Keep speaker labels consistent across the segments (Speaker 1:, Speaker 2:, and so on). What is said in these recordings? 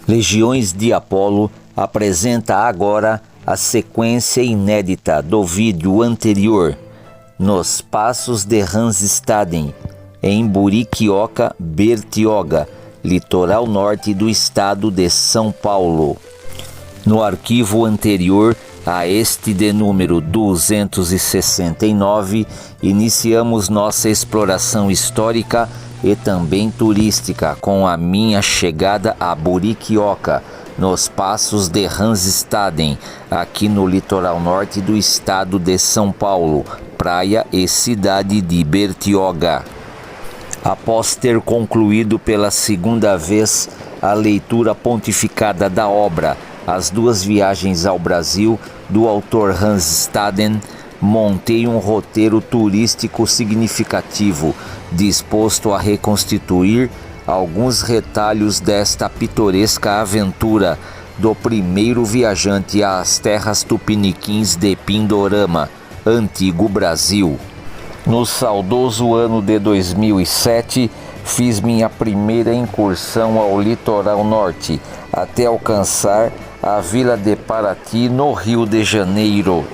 Speaker 1: Legiões de Apolo apresenta agora a sequência inédita do vídeo anterior, Nos Passos de Ranzstaden, em Buriquioca, Bertioga, litoral norte do estado de São Paulo. No arquivo anterior a este de número 269, iniciamos nossa exploração histórica e também turística com a minha chegada a Buriquioca, nos Passos de Ranzstaden, aqui no litoral norte do estado de São Paulo, praia e cidade de Bertioga. Após ter concluído pela segunda vez a leitura pontificada da obra As Duas Viagens ao Brasil, do autor Ranzstaden, montei um roteiro turístico significativo, disposto a reconstituir alguns retalhos desta pitoresca aventura do primeiro viajante às terras tupiniquins de Pindorama, antigo Brasil. No saudoso ano de 2007, fiz minha primeira incursão ao litoral norte, até alcançar a vila de Paraty, no Rio de Janeiro.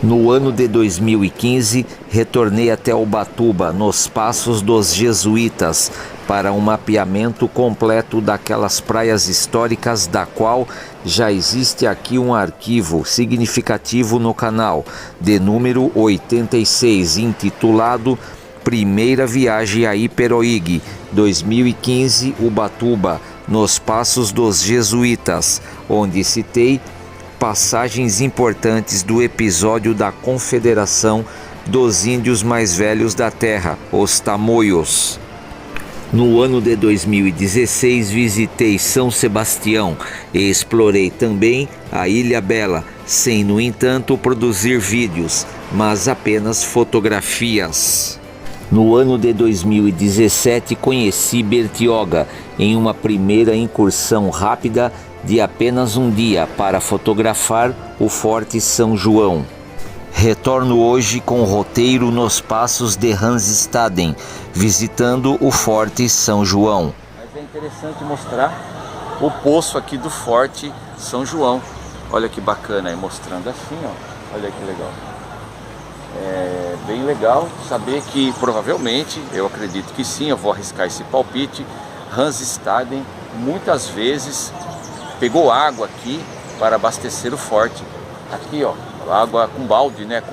Speaker 1: No ano de 2015, retornei até Ubatuba, nos Passos dos Jesuítas, para um mapeamento completo daquelas praias históricas, da qual já existe aqui um arquivo significativo no canal, de número 86, intitulado Primeira Viagem a Iperoig, 2015, Ubatuba, nos Passos dos Jesuítas, onde citei passagens importantes do episódio da Confederação dos Índios Mais Velhos da Terra, os Tamoios. No ano de 2016, visitei São Sebastião e explorei também a Ilha Bela, sem, no entanto, produzir vídeos, mas apenas fotografias. No ano de 2017, conheci Bertioga em uma primeira incursão rápida de apenas um dia para fotografar o Forte São João. Retorno hoje com o roteiro Nos Passos de Ranzstaden, visitando o Forte São João.
Speaker 2: Mas é interessante mostrar o poço aqui do Forte São João. Olha que bacana aí, mostrando assim, ó. Olha que legal. É bem legal saber que provavelmente, eu acredito que sim, eu vou arriscar esse palpite, Ranzstaden muitas vezes pegou água aqui para abastecer o forte. Aqui, ó, água com balde, né?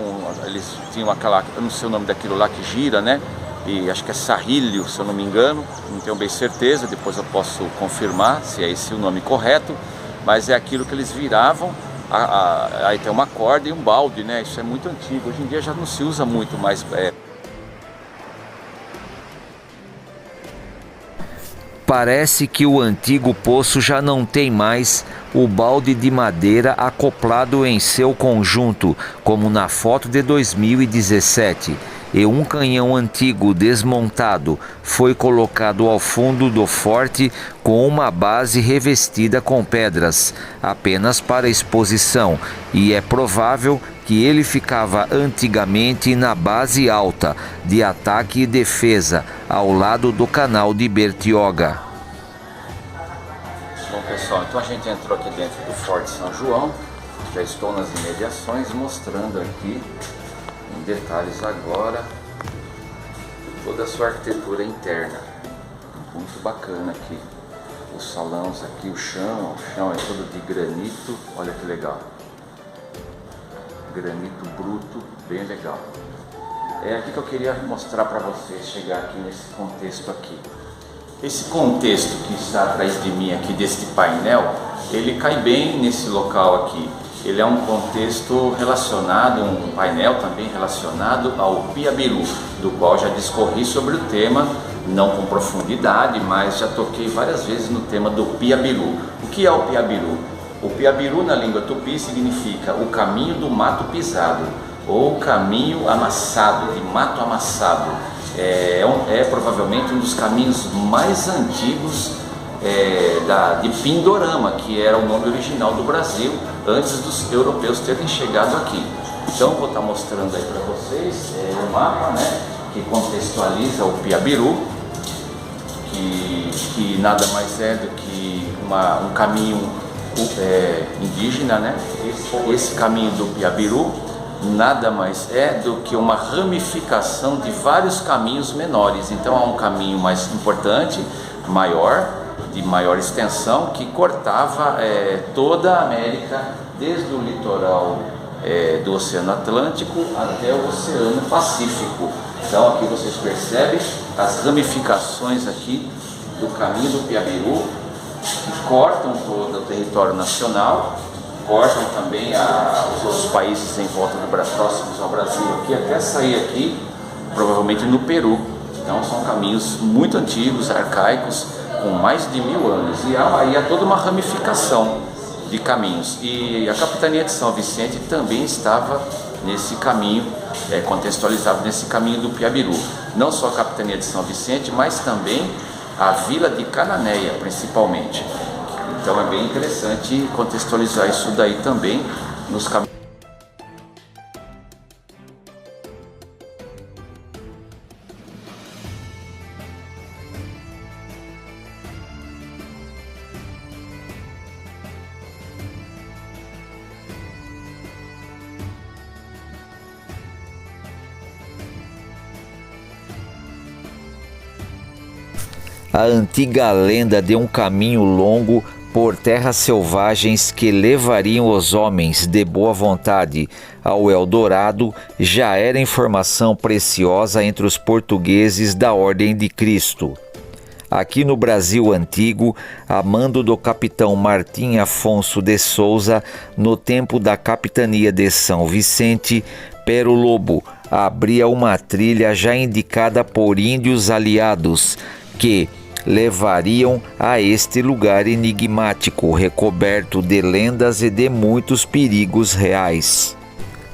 Speaker 2: Eles tinham aquela, eu não sei o nome daquilo lá que gira, né? E acho que é sarrilho, se eu não me engano. Não tenho bem certeza, depois eu posso confirmar se é esse o nome correto. Mas é aquilo que eles viravam. Aí tem uma corda e um balde, né? Isso é muito antigo. Hoje em dia já não se usa muito mais.
Speaker 1: Parece que o antigo poço já não tem mais o balde de madeira acoplado em seu conjunto, como na foto de 2017, e um canhão antigo desmontado foi colocado ao fundo do forte com uma base revestida com pedras, apenas para exposição, e é provável que ele ficava antigamente na base alta de ataque e defesa, ao lado do canal de Bertioga.
Speaker 2: Bom, pessoal, então a gente entrou aqui dentro do Forte São João, já estou nas imediações mostrando aqui em detalhes agora toda a sua arquitetura interna, muito bacana aqui, os salões aqui, o chão é todo de granito, olha que legal. Granito bruto, bem legal. É aqui que eu queria mostrar para vocês, chegar aqui nesse contexto aqui. Esse contexto que está atrás de mim aqui, deste painel, ele cai bem nesse local aqui. Ele é um contexto relacionado, um painel também relacionado ao Piabiru, do qual já discorri sobre o tema, não com profundidade, mas já toquei várias vezes no tema do Piabiru. O que é o Piabiru? O Piabiru na língua tupi significa o caminho do mato pisado, ou caminho amassado, de mato amassado. É provavelmente um dos caminhos mais antigos de Pindorama, que era o nome original do Brasil, antes dos europeus terem chegado aqui. Então vou estar mostrando aí para vocês o mapa, né, que contextualiza o Piabiru, que nada mais é do que um caminho indígena, né? Esse caminho do Piabiru nada mais é do que uma ramificação de vários caminhos menores. Então há um caminho mais importante, maior, de maior extensão, que cortava toda a América, desde o litoral do Oceano Atlântico até o Oceano Pacífico. Então aqui vocês percebem as ramificações aqui do caminho do Piabiru, que cortam todo o território nacional, cortam também os outros países em volta do Brasil, próximos ao Brasil, aqui até sair aqui, provavelmente no Peru. Então são caminhos muito antigos, arcaicos, com mais de 1000 anos. E há toda uma ramificação de caminhos. E a Capitania de São Vicente também estava nesse caminho, contextualizado nesse caminho do Piabiru. Não só a Capitania de São Vicente, mas também a Vila de Cananéia, principalmente. Então é bem interessante contextualizar isso daí também nos caminhos.
Speaker 1: A antiga lenda de um caminho longo por terras selvagens que levariam os homens de boa vontade ao Eldorado já era informação preciosa entre os portugueses da Ordem de Cristo. Aqui no Brasil antigo, a mando do capitão Martim Afonso de Souza, no tempo da capitania de São Vicente, Pero Lobo abria uma trilha já indicada por índios aliados que levariam a este lugar enigmático, recoberto de lendas e de muitos perigos reais.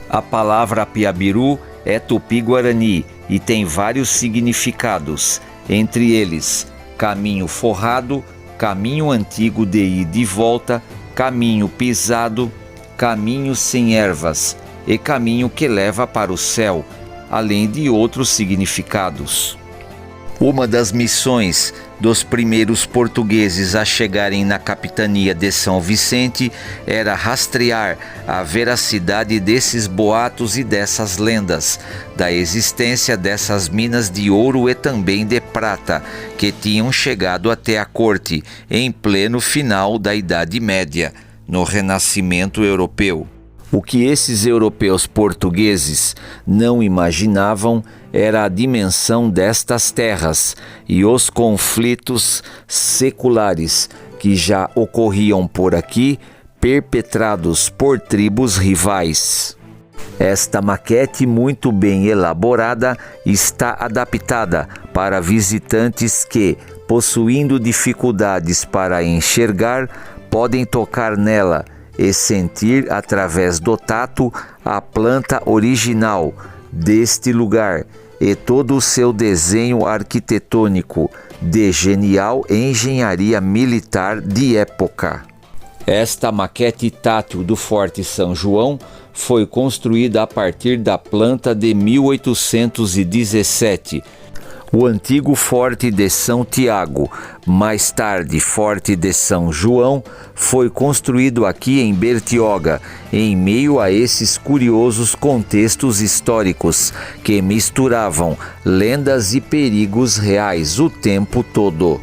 Speaker 1: A palavra Piabiru é tupi-guarani e tem vários significados, entre eles caminho forrado, caminho antigo de ida e volta, caminho pisado, caminho sem ervas e caminho que leva para o céu, além de outros significados. Uma das missões dos primeiros portugueses a chegarem na capitania de São Vicente era rastrear a veracidade desses boatos e dessas lendas, da existência dessas minas de ouro e também de prata, que tinham chegado até a corte em pleno final da Idade Média, no Renascimento Europeu. O que esses europeus portugueses não imaginavam era a dimensão destas terras e os conflitos seculares que já ocorriam por aqui, perpetrados por tribos rivais. Esta maquete muito bem elaborada está adaptada para visitantes que, possuindo dificuldades para enxergar, podem tocar nela e sentir através do tato a planta original deste lugar e todo o seu desenho arquitetônico de genial engenharia militar de época. Esta maquete tátil do Forte São João foi construída a partir da planta de 1817. O antigo Forte de São Tiago, mais tarde Forte de São João, foi construído aqui em Bertioga, em meio a esses curiosos contextos históricos que misturavam lendas e perigos reais o tempo todo.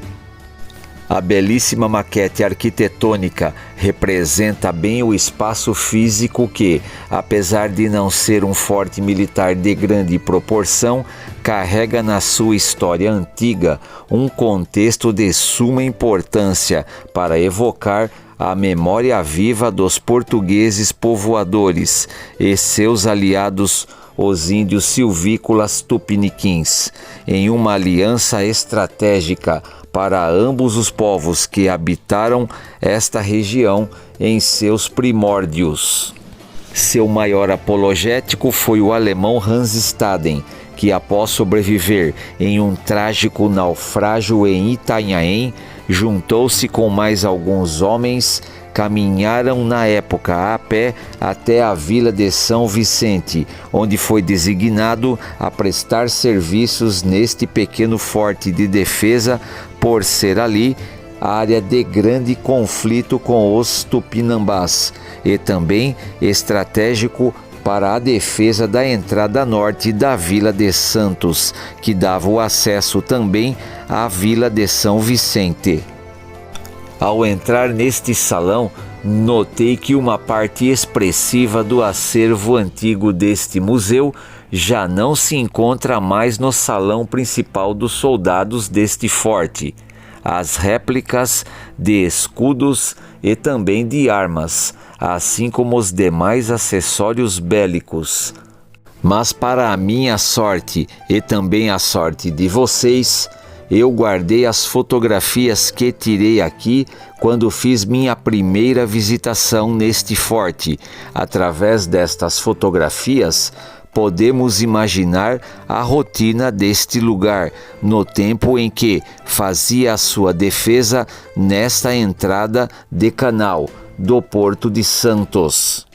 Speaker 1: A belíssima maquete arquitetônica representa bem o espaço físico que, apesar de não ser um forte militar de grande proporção, carrega na sua história antiga um contexto de suma importância para evocar a memória viva dos portugueses povoadores e seus aliados, os índios silvícolas tupiniquins, em uma aliança estratégica para ambos os povos que habitaram esta região em seus primórdios. Seu maior apologético foi o alemão Hans Staden, que após sobreviver em um trágico naufrágio em Itanhaém, juntou-se com mais alguns homens, caminharam na época a pé até a vila de São Vicente, onde foi designado a prestar serviços neste pequeno forte de defesa, por ser ali área de grande conflito com os tupinambás e também estratégico para a defesa da entrada norte da Vila de Santos, que dava o acesso também à Vila de São Vicente. Ao entrar neste salão, notei que uma parte expressiva do acervo antigo deste museu já não se encontra mais no salão principal dos soldados deste forte. As réplicas de escudos e também de armas, assim como os demais acessórios bélicos. Mas para a minha sorte e também a sorte de vocês, eu guardei as fotografias que tirei aqui quando fiz minha primeira visitação neste forte. Através destas fotografias, podemos imaginar a rotina deste lugar no tempo em que fazia a sua defesa nesta entrada de canal do Porto de Santos.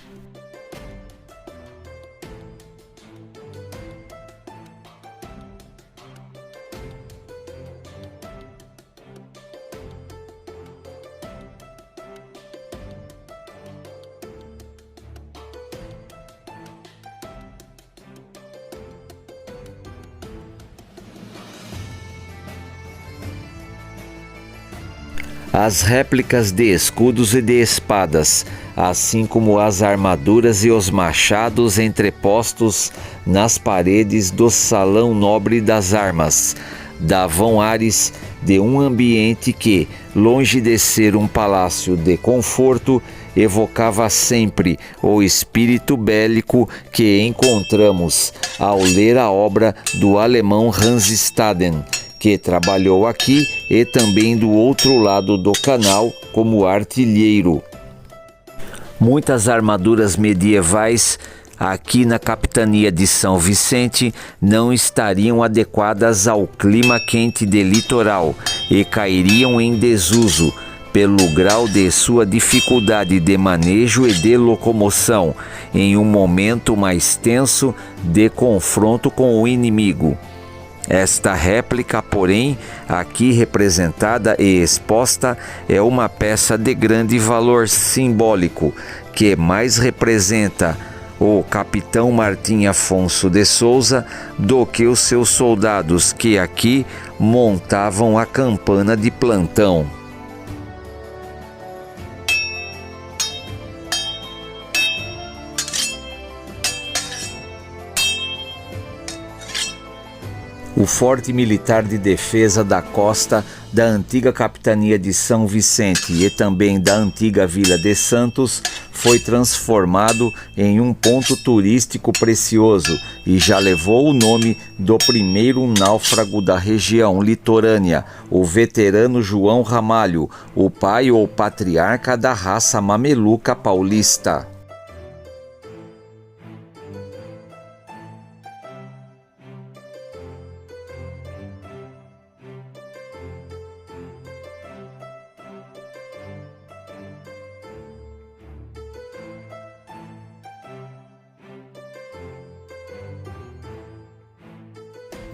Speaker 1: As réplicas de escudos e de espadas, assim como as armaduras e os machados entrepostos nas paredes do Salão Nobre das Armas, davam ares de um ambiente que, longe de ser um palácio de conforto, evocava sempre o espírito bélico que encontramos ao ler a obra do alemão Hans Staden, que trabalhou aqui e também do outro lado do canal como artilheiro. Muitas armaduras medievais aqui na capitania de São Vicente não estariam adequadas ao clima quente de litoral e cairiam em desuso pelo grau de sua dificuldade de manejo e de locomoção em um momento mais tenso de confronto com o inimigo. Esta réplica, porém, aqui representada e exposta, é uma peça de grande valor simbólico, que mais representa o capitão Martim Afonso de Souza do que os seus soldados que aqui montavam a campana de plantão. O Forte Militar de Defesa da Costa da antiga capitania de São Vicente e também da antiga Vila de Santos foi transformado em um ponto turístico precioso e já levou o nome do primeiro náufrago da região litorânea, o veterano João Ramalho, o pai ou patriarca da raça mameluca paulista.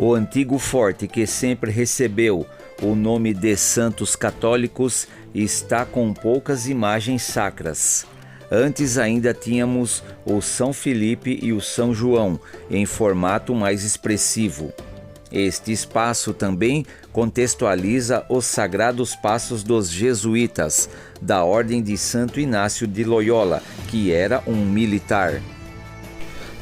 Speaker 1: O antigo forte, que sempre recebeu o nome de Santos Católicos, está com poucas imagens sacras. Antes ainda tínhamos o São Felipe e o São João, em formato mais expressivo. Este espaço também contextualiza os sagrados passos dos jesuítas, da Ordem de Santo Inácio de Loyola, que era um militar.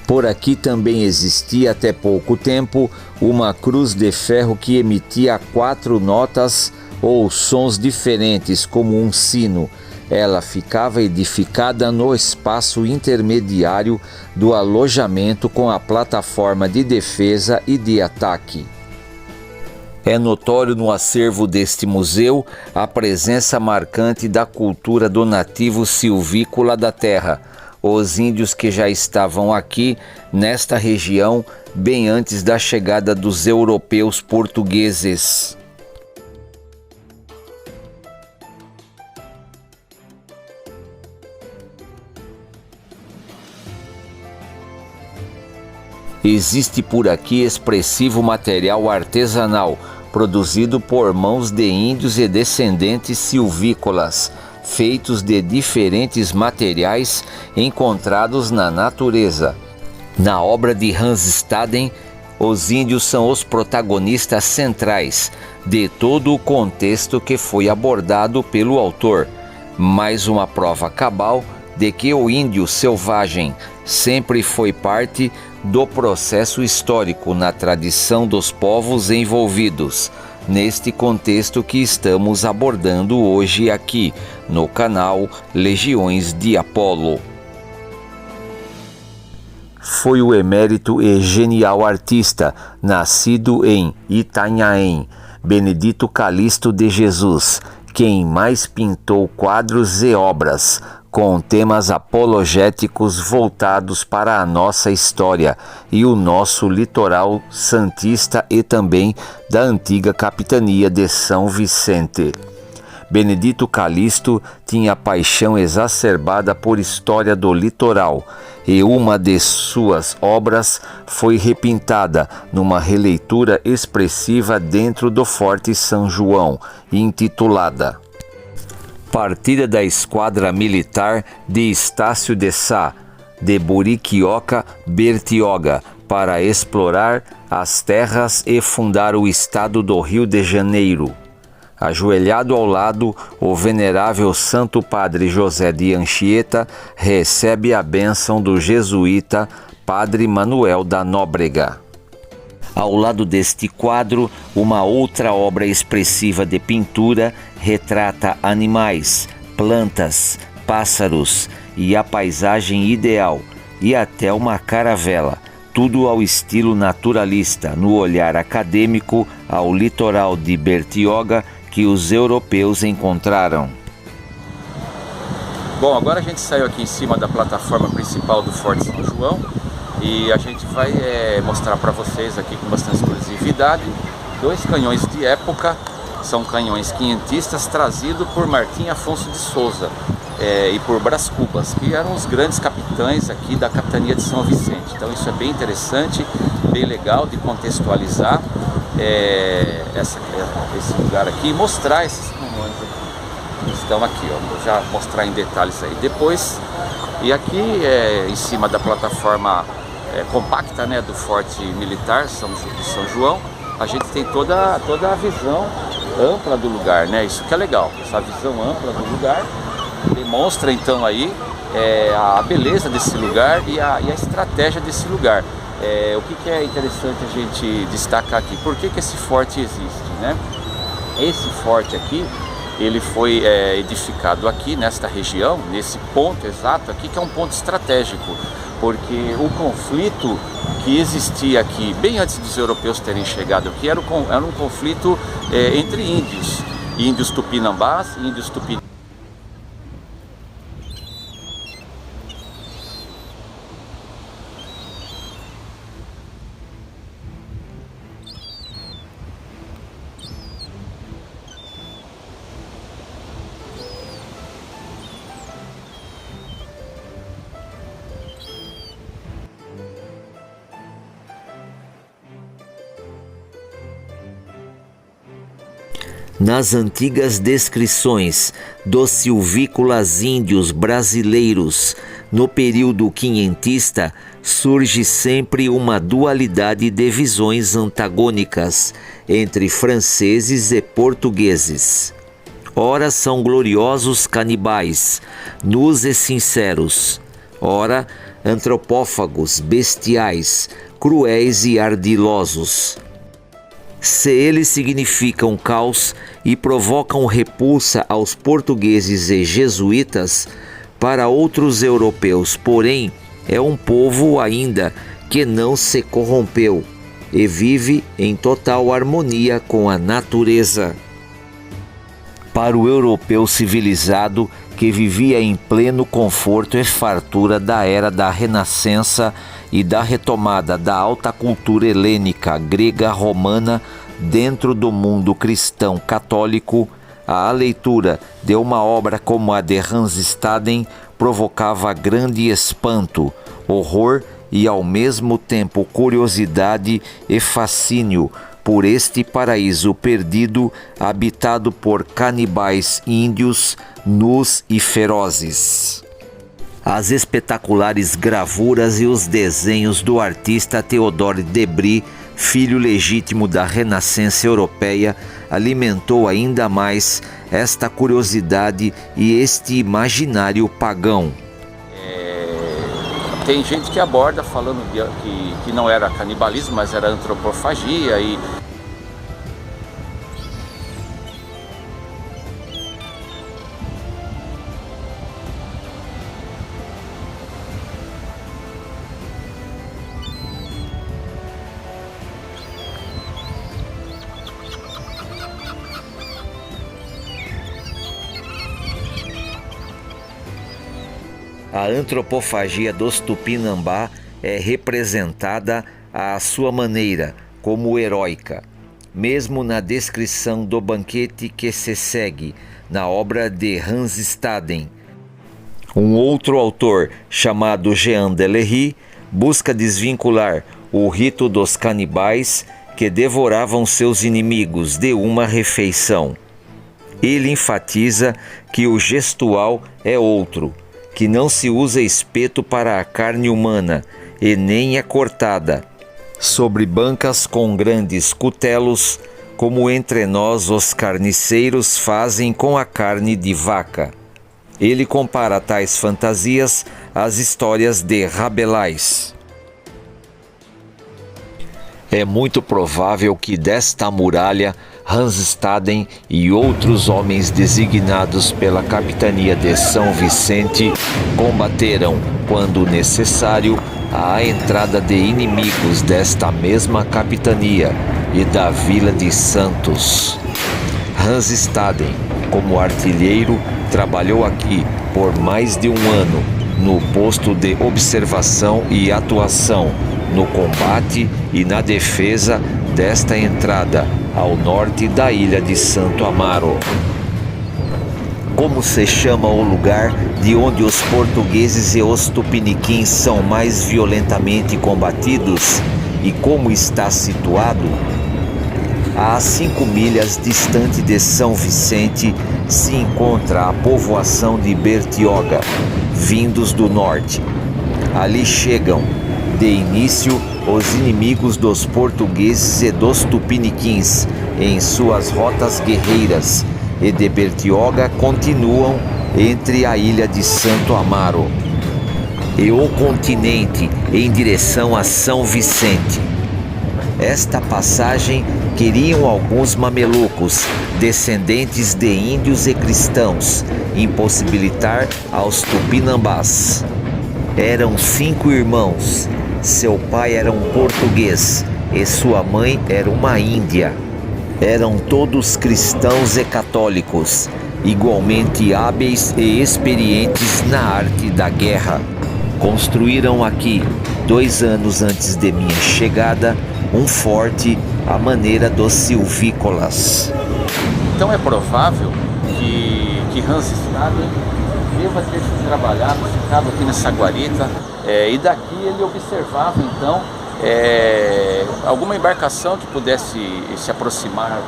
Speaker 1: Por aqui também existia até pouco tempo uma cruz de ferro que emitia 4 notas ou sons diferentes como um sino. Ela ficava edificada no espaço intermediário do alojamento com a plataforma de defesa e de ataque. É notório no acervo deste museu a presença marcante da cultura do nativo silvícola da terra, os índios que já estavam aqui nesta região bem antes da chegada dos europeus portugueses. Existe por aqui expressivo material artesanal, produzido por mãos de índios e descendentes silvícolas, feitos de diferentes materiais encontrados na natureza. Na obra de Hans Staden, os índios são os protagonistas centrais de todo o contexto que foi abordado pelo autor, mais uma prova cabal de que o índio selvagem sempre foi parte do processo histórico na tradição dos povos envolvidos, neste contexto que estamos abordando hoje aqui no canal Legiões de Apolo. Foi o emérito e genial artista, nascido em Itanhaém, Benedito Calixto de Jesus, quem mais pintou quadros e obras com temas apologéticos voltados para a nossa história e o nosso litoral santista e também da antiga capitania de São Vicente. Benedito Calixto tinha paixão exacerbada por história do litoral e uma de suas obras foi repintada numa releitura expressiva dentro do Forte São João, intitulada Partida da Esquadra Militar de Estácio de Sá, de Buriquioca Bertioga, para explorar as terras e fundar o estado do Rio de Janeiro. Ajoelhado ao lado, o venerável Santo Padre José de Anchieta recebe a bênção do jesuíta Padre Manuel da Nóbrega. Ao lado deste quadro, uma outra obra expressiva de pintura retrata animais, plantas, pássaros e a paisagem ideal, e até uma caravela, tudo ao estilo naturalista, no olhar acadêmico ao litoral de Bertioga que os europeus encontraram.
Speaker 2: Bom, agora a gente saiu aqui em cima da plataforma principal do Forte São João e a gente vai mostrar para vocês aqui com bastante exclusividade 2 canhões de época. São canhões quinhentistas trazidos por Martim Afonso de Souza e por Brás Cubas, que eram os grandes capitães aqui da capitania de São Vicente. Então isso é bem interessante, bem legal de contextualizar esse lugar aqui e mostrar esses canhões aqui. Estão aqui, ó, vou já mostrar em detalhes aí depois. E aqui em cima da plataforma compacta, né, do Forte Militar de São João, a gente tem toda a visão ampla do lugar, né? Isso que é legal, essa visão ampla do lugar demonstra então aí a beleza desse lugar e a estratégia desse lugar. O que é interessante a gente destacar aqui? Por que esse forte existe, né? Esse forte aqui, ele foi edificado aqui nesta região, nesse ponto exato aqui, que é um ponto estratégico, porque o conflito que existia aqui, bem antes dos europeus terem chegado aqui, era um conflito entre índios tupinambás e índios tupinambás.
Speaker 1: Nas antigas descrições dos silvícolas índios brasileiros, no período quinhentista, surge sempre uma dualidade de visões antagônicas entre franceses e portugueses. Ora são gloriosos canibais, nus e sinceros, ora antropófagos, bestiais, cruéis e ardilosos. Se eles significam caos e provocam repulsa aos portugueses e jesuítas, para outros europeus, porém, é um povo ainda que não se corrompeu e vive em total harmonia com a natureza. Para o europeu civilizado, que vivia em pleno conforto e fartura da era da Renascença e da retomada da alta cultura helênica, grega, romana, dentro do mundo cristão católico, a leitura de uma obra como a de Hans Staden provocava grande espanto, horror e ao mesmo tempo curiosidade e fascínio por este paraíso perdido, habitado por canibais índios nus e ferozes. As espetaculares gravuras e os desenhos do artista Théodore Debry, filho legítimo da Renascença europeia, alimentou ainda mais esta curiosidade e este imaginário pagão.
Speaker 2: Tem gente que aborda falando que não era canibalismo, mas era antropofagia e
Speaker 1: A antropofagia dos Tupinambá é representada à sua maneira, como heróica, mesmo na descrição do banquete que se segue na obra de Hans Staden. Um outro autor, chamado Jean Delery, busca desvincular o rito dos canibais que devoravam seus inimigos de uma refeição. Ele enfatiza que o gestual é outro, que não se usa espeto para a carne humana e nem é cortada sobre bancas com grandes cutelos, como entre nós os carniceiros fazem com a carne de vaca. Ele compara tais fantasias às histórias de Rabelais. É muito provável que desta muralha Hans Staden e outros homens designados pela capitania de São Vicente combateram, quando necessário, a entrada de inimigos desta mesma capitania e da Vila de Santos. Hans Staden, como artilheiro, trabalhou aqui por mais de um ano no posto de observação e atuação, no combate e na defesa desta entrada ao norte da ilha de Santo Amaro. Como se chama o lugar de onde os portugueses e os tupiniquins são mais violentamente combatidos e como está situado? A 5 milhas distante de São Vicente se encontra a povoação de Bertioga, vindos do norte. Ali chegam, de início, os inimigos dos portugueses e dos tupiniquins em suas rotas guerreiras, e de Bertioga continuam entre a ilha de Santo Amaro e o continente em direção a São Vicente. Esta passagem queriam alguns mamelucos, descendentes de índios e cristãos, impossibilitar aos tupinambás. Eram 5 irmãos. Seu pai era um português e sua mãe era uma índia. Eram todos cristãos e católicos, igualmente hábeis e experientes na arte da guerra. Construíram aqui, 2 anos antes de minha chegada, um forte à maneira dos silvícolas.
Speaker 2: Então é provável que Hans Staden deva ter se trabalhado, ficado aqui nessa guarita, e daqui ele observava então alguma embarcação que pudesse se aproximar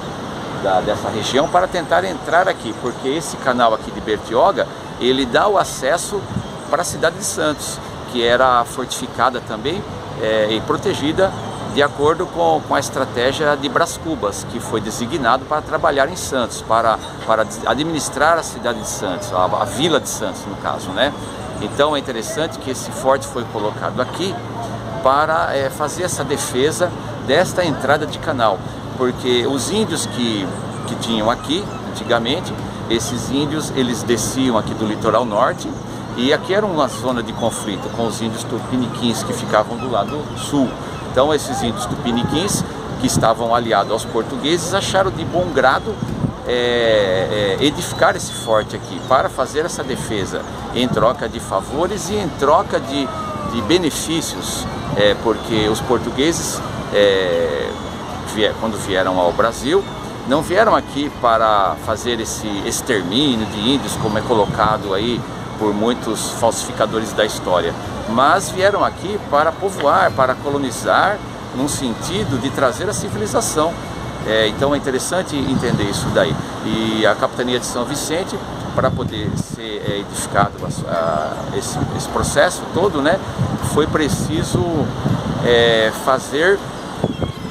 Speaker 2: dessa região para tentar entrar aqui, porque esse canal aqui de Bertioga, ele dá o acesso para a cidade de Santos, que era fortificada também e protegida de acordo com a estratégia de Brás Cubas, que foi designado para trabalhar em Santos, para administrar a cidade de Santos, a vila de Santos no caso, né? Então é interessante que esse forte foi colocado aqui para fazer essa defesa desta entrada de canal, porque os índios que tinham aqui antigamente, esses índios eles desciam aqui do litoral norte, e aqui era uma zona de conflito com os índios tupiniquins que ficavam do lado sul. Então esses índios tupiniquins, que estavam aliados aos portugueses, acharam de bom grado edificar esse forte aqui para fazer essa defesa em troca de favores e em troca de benefícios, porque os portugueses, quando vieram ao Brasil, não vieram aqui para fazer esse extermínio de índios, como é colocado aí por muitos falsificadores da história, mas vieram aqui para povoar, para colonizar, num sentido de trazer a civilização. Então é interessante entender isso daí. E a capitania de São Vicente, para poder ser edificado esse processo todo, né, foi preciso fazer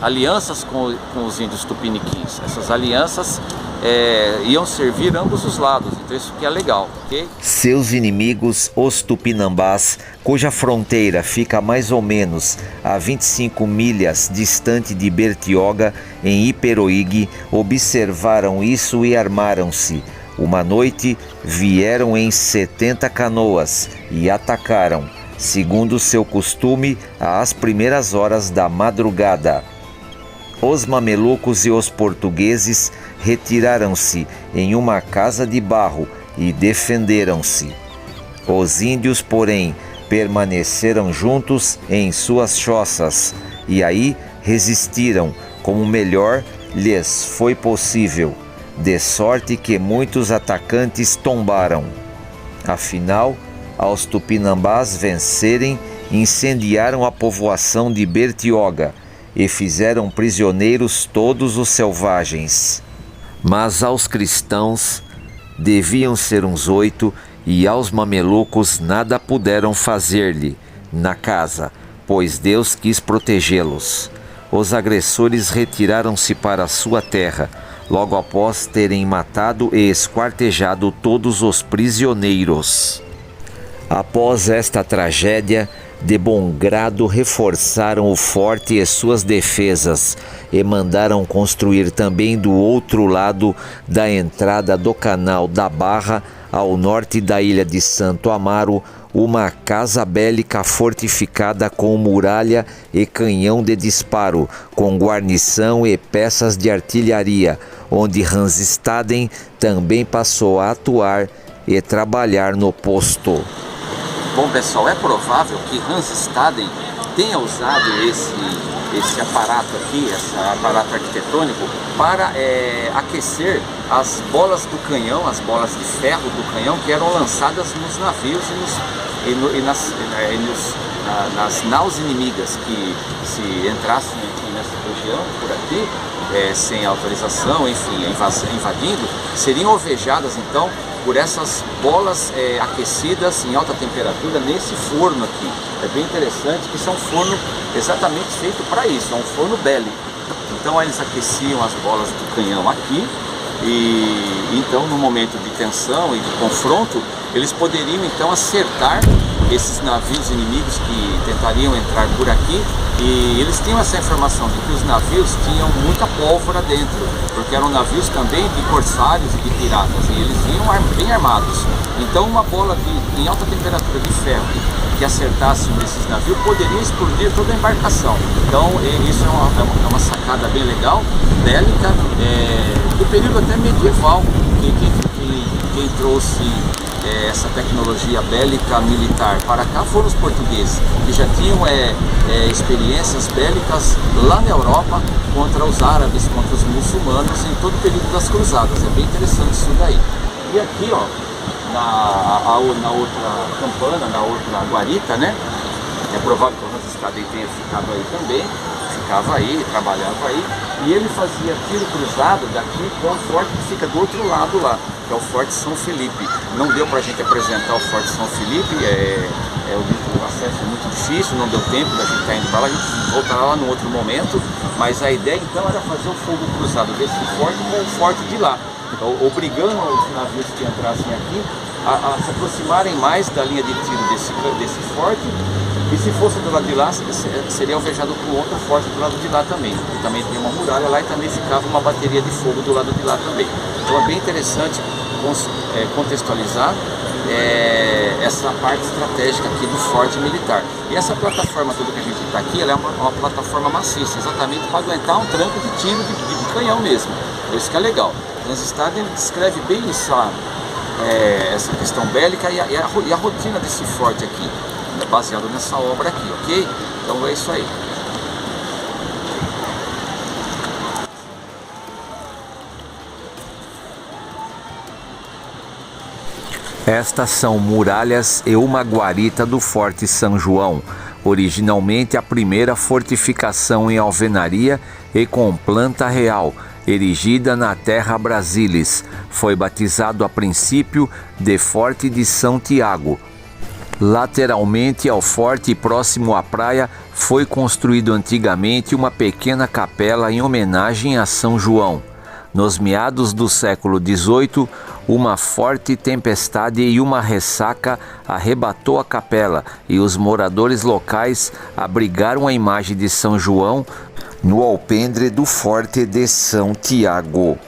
Speaker 2: alianças com os índios tupiniquins. Essas alianças iam servir ambos os lados, então isso que é legal, ok?
Speaker 1: Seus inimigos, os tupinambás, cuja fronteira fica mais ou menos a 25 milhas distante de Bertioga, em Iperoig, observaram isso e armaram-se. Uma noite vieram em 70 canoas e atacaram, segundo seu costume, às primeiras horas da madrugada. Os mamelucos e os portugueses retiraram-se em uma casa de barro e defenderam-se. Os índios, porém, permaneceram juntos em suas choças e aí resistiram como melhor lhes foi possível, de sorte que muitos atacantes tombaram. Afinal, aos tupinambás vencerem, incendiaram a povoação de Bertioga e fizeram prisioneiros todos os selvagens. Mas aos cristãos deviam ser uns 8, e aos mamelucos nada puderam fazer-lhe na casa, pois Deus quis protegê-los. Os agressores retiraram-se para a sua terra, logo após terem matado e esquartejado todos os prisioneiros. Após esta tragédia, de bom grado reforçaram o forte e suas defesas e mandaram construir também do outro lado da entrada do canal da Barra, ao norte da ilha de Santo Amaro, uma casa bélica fortificada com muralha e canhão de disparo, com guarnição e peças de artilharia, onde Hans Staden também passou a atuar e trabalhar no posto.
Speaker 2: Bom, pessoal, é provável que Hans Staden tenha usado esse aparato aqui, esse aparato arquitetônico, para aquecer as bolas do canhão, as bolas de ferro do canhão que eram lançadas nos navios nas naus inimigas que, se entrassem aqui nessa região, por aqui, sem autorização, enfim, invadindo, seriam alvejadas então por essas bolas aquecidas em alta temperatura nesse forno aqui. É bem interessante que isso é um forno exatamente feito para isso, é um forno bélico. Então eles aqueciam as bolas do canhão aqui e então no momento de tensão e de confronto eles poderiam então acertar esses navios inimigos que tentariam entrar por aqui, e eles tinham essa informação de que os navios tinham muita pólvora dentro, porque eram navios também de corsários e de piratas, e eles vinham bem armados. Então uma bola em alta temperatura de ferro que acertasse nesses navios poderia explodir toda a embarcação. Então isso é uma sacada bem legal, bélica, do período até medieval, quem trouxe essa tecnologia bélica militar para cá foram os portugueses, que já tinham experiências bélicas lá na Europa contra os árabes, contra os muçulmanos em todo o período das cruzadas. É bem interessante isso daí. E aqui, ó, na outra campana, na outra guarita, né? É provável que o Hans Staden tenha ficado aí também, ficava aí, trabalhava aí, e ele fazia tiro cruzado daqui com o forte que fica do outro lado lá, que é o Forte São Felipe. Não deu pra gente apresentar o Forte São Felipe, o acesso é muito difícil, não deu tempo da gente estar indo para lá, a gente voltará lá no outro momento, mas a ideia então era fazer o fogo cruzado desse forte com o forte de lá, então, obrigando os navios que entrassem aqui a se aproximarem mais da linha de tiro desse forte, e se fosse do lado de lá, seria alvejado por outro forte do lado de lá também, que também tem uma muralha lá e também ficava uma bateria de fogo do lado de lá também. Então é bem interessante contextualizar essa parte estratégica aqui do forte militar. E essa plataforma toda que a gente está aqui, ela é uma plataforma maciça, exatamente para aguentar um tranco de tiro de canhão mesmo. Isso que é legal. Hans Staden descreve bem essa questão bélica e a rotina desse forte aqui, baseado nessa obra aqui, ok? Então é isso aí.
Speaker 1: Estas são muralhas e uma guarita do Forte São João, originalmente a primeira fortificação em alvenaria e com planta real, erigida na terra Brasilis. Foi batizado a princípio de Forte de São Tiago. Lateralmente ao forte e próximo à praia foi construído antigamente uma pequena capela em homenagem a São João. Nos meados do século XVIII, uma forte tempestade e uma ressaca arrebatou a capela e os moradores locais abrigaram a imagem de São João no alpendre do Forte de São Tiago.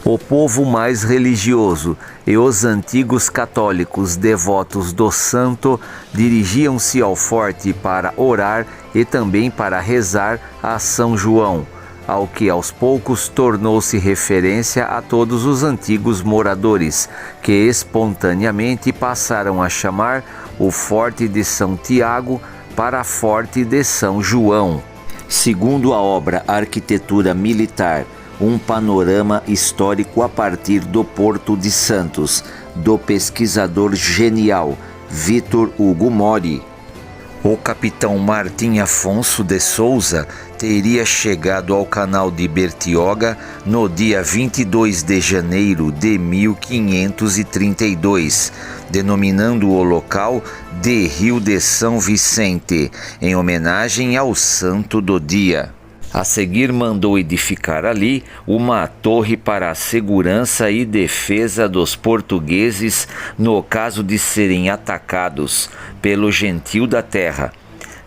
Speaker 1: O povo mais religioso e os antigos católicos devotos do santo dirigiam-se ao forte para orar e também para rezar a São João, ao que aos poucos tornou-se referência a todos os antigos moradores, que espontaneamente passaram a chamar o Forte de São Tiago para Forte de São João. Segundo a obra Arquitetura Militar, um panorama histórico a partir do Porto de Santos, do pesquisador genial Vitor Hugo Mori, o capitão Martim Afonso de Souza teria chegado ao canal de Bertioga no dia 22 de janeiro de 1532, denominando o local de Rio de São Vicente, em homenagem ao santo do dia. A seguir mandou edificar ali uma torre para a segurança e defesa dos portugueses no caso de serem atacados pelo gentil da terra.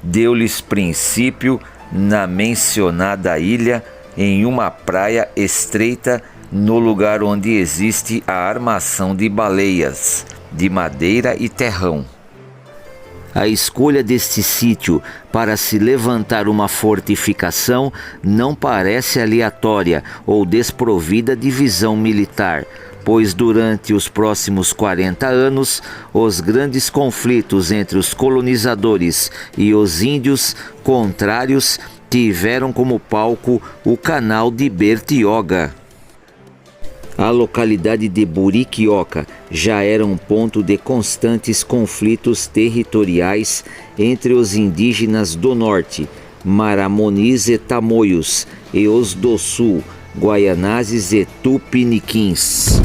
Speaker 1: Deu-lhes princípio na mencionada ilha, em uma praia estreita, no lugar onde existe a armação de baleias, de madeira e terrão. A escolha deste sítio para se levantar uma fortificação não parece aleatória ou desprovida de visão militar, pois durante os próximos 40 anos, os grandes conflitos entre os colonizadores e os índios contrários tiveram como palco o canal de Bertioga. A localidade de Buriquioca já era um ponto de constantes conflitos territoriais entre os indígenas do norte, Maramonis e Tamoios, e os do sul, Guaianazes e Tupiniquins.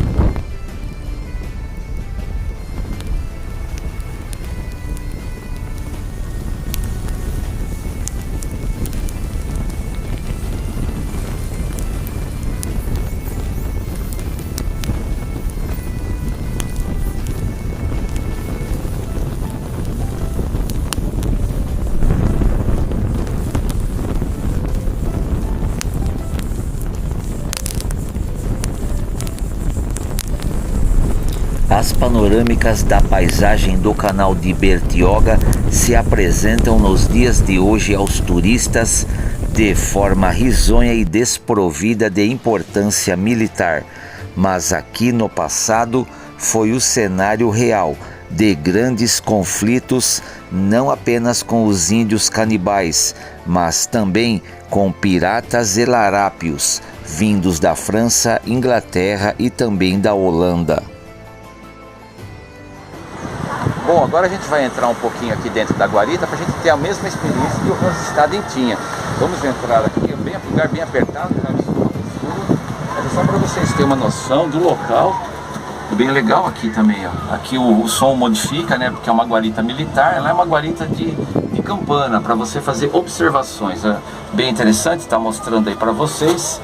Speaker 1: As panorâmicas da paisagem do canal de Bertioga se apresentam nos dias de hoje aos turistas de forma risonha e desprovida de importância militar, mas aqui no passado foi o cenário real de grandes conflitos, não apenas com os índios canibais, mas também com piratas e larápios, vindos da França, Inglaterra e também da Holanda.
Speaker 2: Bom, agora a gente vai entrar um pouquinho aqui dentro da guarita para a gente ter a mesma experiência que o Randstad tinha. Vamos entrar aqui, bem, lugar bem apertado, mas é só para vocês terem uma noção do local. Bem legal aqui também, ó. Aqui o som modifica, né? Porque é uma guarita militar, ela é uma guarita de campana para você fazer observações. É bem interessante, está mostrando aí para vocês.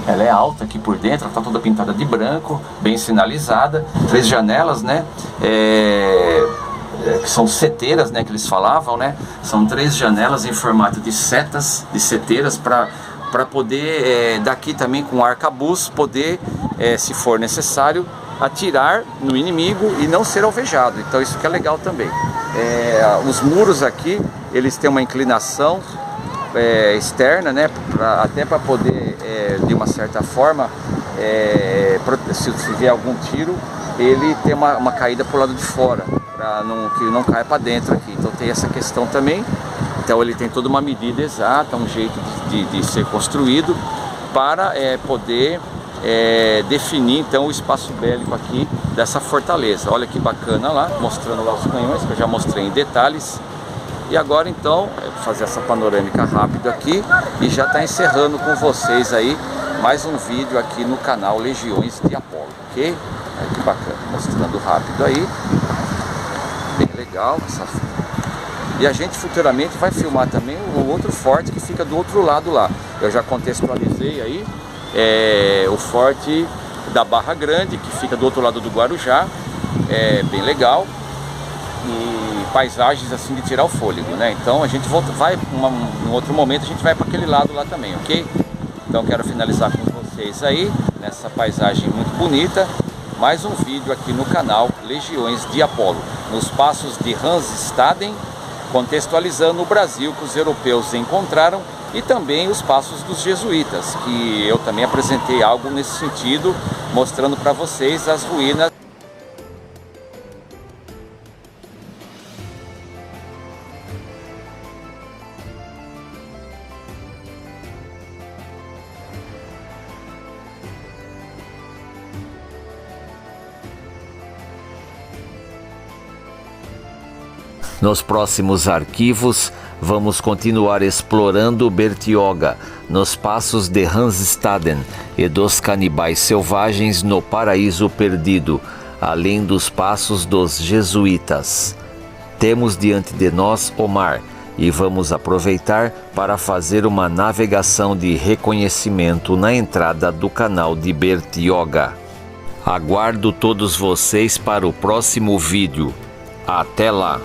Speaker 2: Ela é alta aqui por dentro, ela está toda pintada de branco, bem sinalizada, 3 janelas, né? Que são seteiras, né? Que eles falavam, né? São 3 janelas em formato de setas, de seteiras, para poder, daqui também com arcabuz, poder, se for necessário, atirar no inimigo e não ser alvejado. Então isso que é legal também. Os muros aqui, eles têm uma inclinação externa, né? Até para poder, de uma certa forma, se vier algum tiro, ele tem uma caída para o lado de fora, para que não caia para dentro aqui. Então tem essa questão também. Então ele tem toda uma medida exata, um jeito de ser construído para poder definir então o espaço bélico aqui dessa fortaleza. Olha que bacana lá, mostrando lá os canhões, que eu já mostrei em detalhes. E agora então, eu vou fazer essa panorâmica rápida aqui e já está encerrando com vocês aí mais um vídeo aqui no canal Legiões de Apolo, ok? Olha que bacana, mostrando rápido aí, bem legal essa. E a gente futuramente vai filmar também o outro forte que fica do outro lado lá. Eu já contextualizei aí o forte da Barra Grande, que fica do outro lado do Guarujá, bem legal. E paisagens assim de tirar o fôlego, né? Então a gente em outro momento a gente vai para aquele lado lá também, ok? Então quero finalizar com vocês aí, nessa paisagem muito bonita, mais um vídeo aqui no canal Legiões de Apolo, nos passos de Hansestaden, contextualizando o Brasil que os europeus encontraram e também os passos dos jesuítas, que eu também apresentei algo nesse sentido, mostrando para vocês as ruínas.
Speaker 1: Nos próximos arquivos, vamos continuar explorando Bertioga, nos passos de Hansestaden e dos canibais selvagens no Paraíso Perdido, além dos passos dos jesuítas. Temos diante de nós o mar e vamos aproveitar para fazer uma navegação de reconhecimento na entrada do canal de Bertioga. Aguardo todos vocês para o próximo vídeo. Até lá!